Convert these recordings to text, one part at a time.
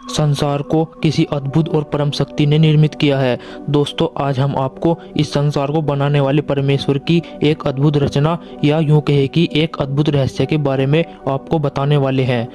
संसार को किसी अद्भुत और परम शक्ति ने निर्मित किया है। दोस्तों, आज हम आपको इस संसार को बनाने वाले परमेश्वर की एक अद्भुत रचना या यूं कहे कि एक अद्भुत रहस्य के बारे में आपको बताने वाले हैं।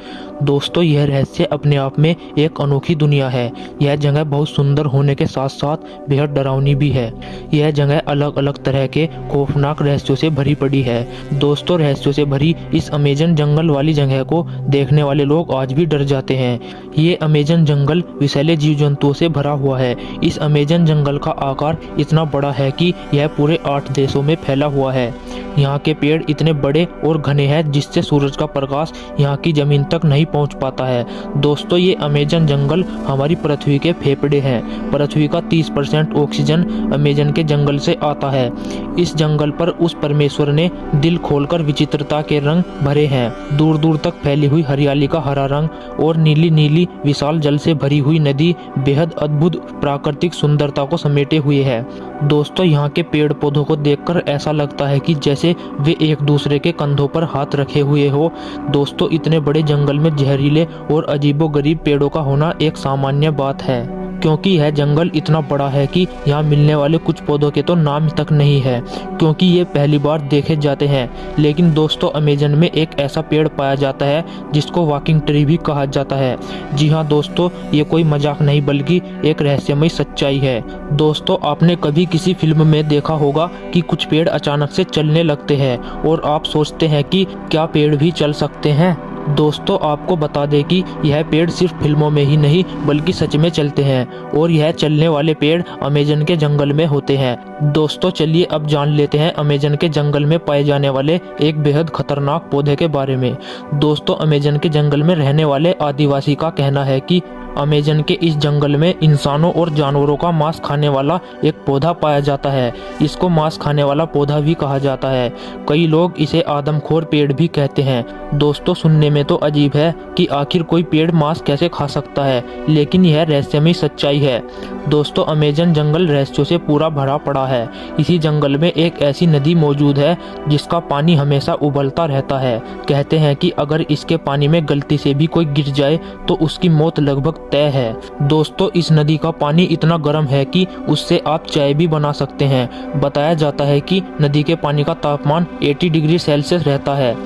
दोस्तों, यह रहस्य अपने आप में एक अनोखी दुनिया है। यह जगह बहुत सुंदर होने के साथ साथ बेहद डरावनी भी है। यह जगह अलग अलग तरह के खौफनाक रहस्यों से भरी पड़ी है। दोस्तों, रहस्यों से भरी इस अमेजन जंगल वाली जगह को देखने वाले लोग आज भी डर जाते हैं। ये अमेजन जंगल विषैले जीव जंतुओं से भरा हुआ है। इस अमेजन जंगल का आकार इतना बड़ा है कि यह पूरे 8 देशों में फैला हुआ है। यहाँ के पेड़ इतने बड़े और घने हैं जिससे सूरज का प्रकाश यहाँ की जमीन तक नहीं पहुँच पाता है। दोस्तों, ये अमेजन जंगल हमारी पृथ्वी के फेफड़े हैं। पृथ्वी का 30% ऑक्सीजन अमेजन के जंगल से आता है। इस जंगल पर उस परमेश्वर ने दिल खोलकर विचित्रता के रंग भरे हैं। दूर दूर तक फैली हुई हरियाली का हरा रंग और नीली नीली विशाल जल से भरी हुई नदी बेहद अद्भुत प्राकृतिक सुंदरता को समेटे हुए है। दोस्तों, यहाँ के पेड़ पौधों को देखकर ऐसा लगता है कि जैसे वे एक दूसरे के कंधों पर हाथ रखे हुए हो। दोस्तों, इतने बड़े जंगल में जहरीले और अजीबोगरीब पेड़ों का होना एक सामान्य बात है, क्योंकि यह जंगल इतना बड़ा है कि यहाँ मिलने वाले कुछ पौधों के तो नाम तक नहीं है, क्योंकि ये पहली बार देखे जाते हैं। लेकिन दोस्तों, अमेजन में एक ऐसा पेड़ पाया जाता है जिसको वॉकिंग ट्री भी कहा जाता है। जी हाँ दोस्तों, ये कोई मजाक नहीं बल्कि एक रहस्यमय सच्चाई है। दोस्तों, आपने कभी किसी फिल्म में देखा होगा कि कुछ पेड़ अचानक से चलने लगते हैं और आप सोचते हैं कि क्या पेड़ भी चल सकते हैं। दोस्तों, आपको बता दें कि यह पेड़ सिर्फ फिल्मों में ही नहीं बल्कि सच में चलते हैं और यह चलने वाले पेड़ अमेजन के जंगल में होते हैं। दोस्तों, चलिए अब जान लेते हैं अमेजन के जंगल में पाए जाने वाले एक बेहद खतरनाक पौधे के बारे में। दोस्तों, अमेजन के जंगल में रहने वाले आदिवासी का कहना है कि अमेजन के इस जंगल में इंसानों और जानवरों का मांस खाने वाला एक पौधा पाया जाता है। इसको मांस खाने वाला पौधा भी कहा जाता है। कई लोग इसे आदमखोर पेड़ भी कहते हैं। दोस्तों, सुनने में तो अजीब है कि आखिर कोई पेड़ मांस कैसे खा सकता है, लेकिन यह रहस्यमय सच्चाई है। दोस्तों, अमेजन जंगल रहस्यों से पूरा भरा पड़ा है। इसी जंगल में एक ऐसी नदी मौजूद है जिसका पानी हमेशा उबलता रहता है। कहते हैं कि अगर इसके पानी में गलती से भी कोई गिर जाए तो उसकी मौत लगभग तय है। दोस्तों, इस नदी का पानी इतना गर्म है कि उससे आप चाय भी बना सकते हैं। बताया जाता है कि नदी के पानी का तापमान 80 डिग्री सेल्सियस रहता है।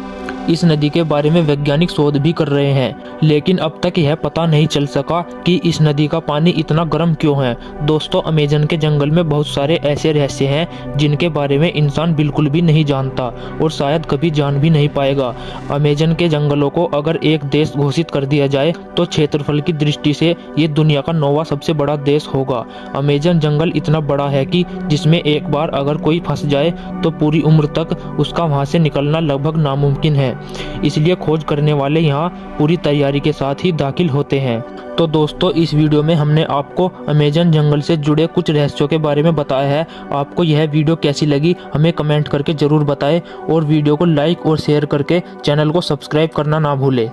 इस नदी के बारे में वैज्ञानिक शोध भी कर रहे हैं, लेकिन अब तक यह पता नहीं चल सका कि इस नदी का पानी इतना गर्म क्यों है। दोस्तों, अमेजन के जंगल में बहुत सारे ऐसे रहस्य हैं जिनके बारे में इंसान बिल्कुल भी नहीं जानता और शायद कभी जान भी नहीं पाएगा। अमेजन के जंगलों को अगर एक देश घोषित कर दिया जाए तो क्षेत्रफल की दृष्टि से ये दुनिया का 9वां सबसे बड़ा देश होगा। अमेजन जंगल इतना बड़ा है कि जिसमें एक बार अगर कोई फंस जाए तो पूरी उम्र तक उसका वहां से निकलना लगभग नामुमकिन है। इसलिए खोज करने वाले यहाँ पूरी तैयारी के साथ ही दाखिल होते हैं। तो दोस्तों, इस वीडियो में हमने आपको अमेजन जंगल से जुड़े कुछ रहस्यों के बारे में बताया है। आपको यह वीडियो कैसी लगी हमें कमेंट करके जरूर बताएं और वीडियो को लाइक और शेयर करके चैनल को सब्सक्राइब करना ना भूलें।